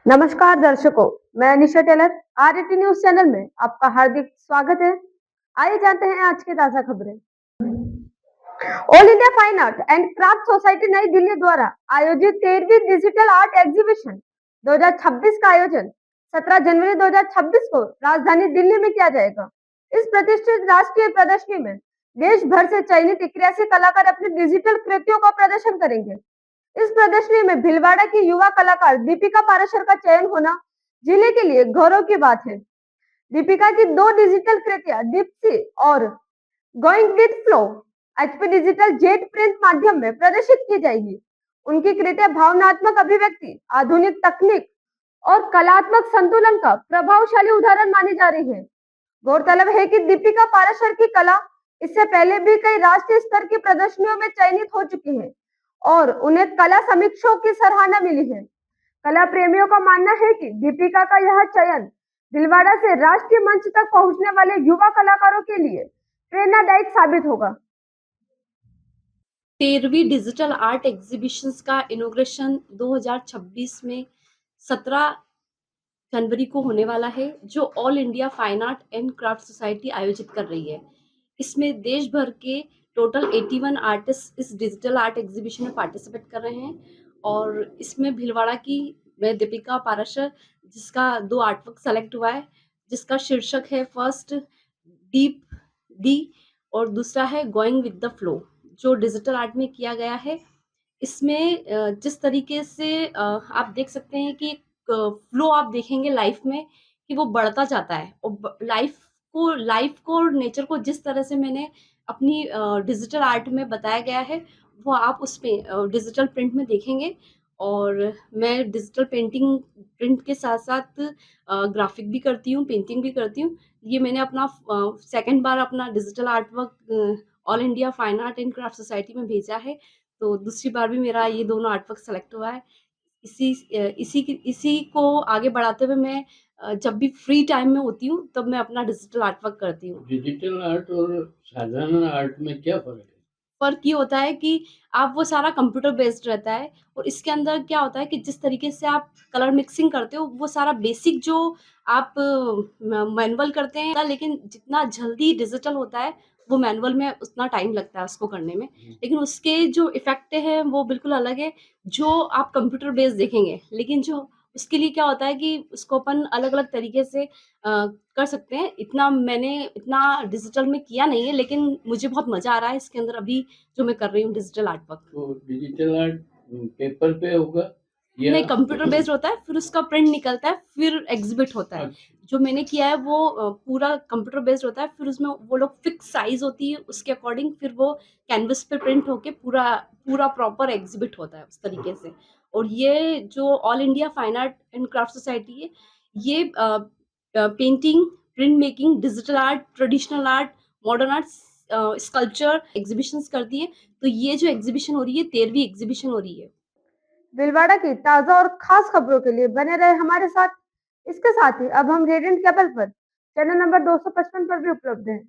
नमस्कार दर्शकों, मैं Anisha Taylor RAT news channel में आपका हार्दिक स्वागत है। आइए जानते हैं आज की ताजा खबरें। All India fine art and craft society नई दिल्ली द्वारा आयोजित 13वीं डिजिटल आर्ट एग्जीबिशन 2026 का आयोजन 17 जनवरी 2026 को राजधानी दिल्ली में किया जाएगा। इस प्रतिष्ठित राष्ट्रीय प्रदर्शनी में देश भर से चयनित 81 कलाकार अपनी डिजिटल कृतियों का प्रदर्शन करेंगे। इस प्रदर्शनी में भीलवाड़ा की युवा कलाकार दीपिका पाराशर का चयन होना जिले के लिए गौरव की बात है। दीपिका की 2 डिजिटल कृतियां दीप्ति और going with flow HP digital jet print माध्यम में प्रदर्शित की जाएगी। उनकी कृतियां भावनात्मक अभिव्यक्ति, आधुनिक तकनीक और कलात्मक संतुलन का प्रभावशाली उदाहरण मानी जा रही है। गौरतलब है कि दीपिका पाराशर की कला इससे पहले भी कई राष्ट्रीय स्तर की प्रदर्शनियों में चयनित हो चुकी है और उन्हें कला समीक्षकों की सराहना मिली है। कला प्रेमियों का मानना है कि दीपिका का यह चयन भीलवाड़ा से राष्ट्रीय मंच तक पहुंचने वाले युवा कलाकारों के लिए प्रेरणादायक साबित होगा। 13वीं डिजिटल आर्ट एग्जीबिशंस का इनॉग्रेशन 2026 में 17 जनवरी को होने वाला है, जो all India fine art and craft society आयोजित कर रही है। इसमें देश भर के टोटल 81 आर्टिस्ट इस डिजिटल आर्ट एग्जीबिशन में पार्टिसिपेट कर रहे हैं और इसमें भीलवाड़ा की मैं दीपिका पाराशर, जिसका 2 आर्टवर्क सेलेक्ट हुआ है, जिसका शीर्षक है फर्स्ट डीप डी और दूसरा है गोइंग विद द फ्लो, जो डिजिटल आर्ट में किया गया है। इसमें जिस तरीके से आप देख सकते हैं कि फ्लो आप देखेंगे लाइफ में कि वो बढ़ता जाता है और लाइफ को और नेचर को जिस तरह से मैंने अपनी डिजिटल आर्ट में बताया गया है, वो आप उसमें डिजिटल प्रिंट में देखेंगे। और मैं डिजिटल प्रिंट के साथ-साथ ग्राफ़िक भी करती हूँ, पेंटिंग भी करती हूँ। ये मैंने अपना सेकंड बार अपना digital art work all India fine art and craft society में भेजा है, तो दूसरी बार भी मेरा ये दोनों आर्ट वर्क सेलेक्ट हुआ है। इसी को आगे बढ़ाते हुए मैं जब भी फ्री टाइम में होती हूँ, तब मैं अपना डिजिटल आर्ट वर्क करती हूँ। डिजिटल आर्ट और साधारण आर्ट में क्या फ़र्क है? फ़र्क ये होता है कि आप वो सारा कंप्यूटर बेस्ड रहता है और इसके अंदर क्या होता है कि जिस तरीके से आप कलर मिक्सिंग करते हो, वो सारा बेसिक जो आप मैनुअल करते हैं, लेकिन जितना जल्दी डिजिटल होता है, वो मैनुअल में उतना टाइम लगता है उसको करने में। लेकिन उसके जो इफ़ेक्ट हैं, वो बिल्कुल अलग है, जो आप कंप्यूटर बेस्ड देखेंगे। लेकिन जो उसके लिए क्या होता है कि उसको अपन अलग-अलग तरीके से कर सकते हैं। मैंने इतना डिजिटल में किया नहीं है, लेकिन मुझे बहुत मज़ा आ रहा है इसके अंदर अभी जो मैं कर रही हूँ डिजिटल आर्ट वर्क। तो डिजिटल आर्ट पेपर पे होगा या नहीं, कंप्यूटर बेस्ड होता है, फिर उसका प्रिंट निकलता है, फिर एग्ज़िबिट होता है। जो मैंने किया है वो पूरा कंप्यूटर बेस्ड होता है, फिर उसमें वो लोग फिक्स साइज़ होती है, उसके अकॉर्डिंग फिर वो कैनवस पे प्रिंट होके पूरा पूरा प्रॉपर एग्ज़िबिट होता है उस तरीके से। और ये जो all India fine art and craft society है, ये painting, print making, digital art, traditional art, modern art, sculpture exhibitions करती है। तो ये जो एग्ज़िबिशन हो रही है, 13वीं एग्ज़िबिशन हो रही है। भीलवाड़ा की ताजा और खास खबरों के लिए बने रहे हमारे साथ। इसके साथ ही अब हम रेडियंट केबल पर चैनल नंबर 255 पर भी उपलब्ध हैं।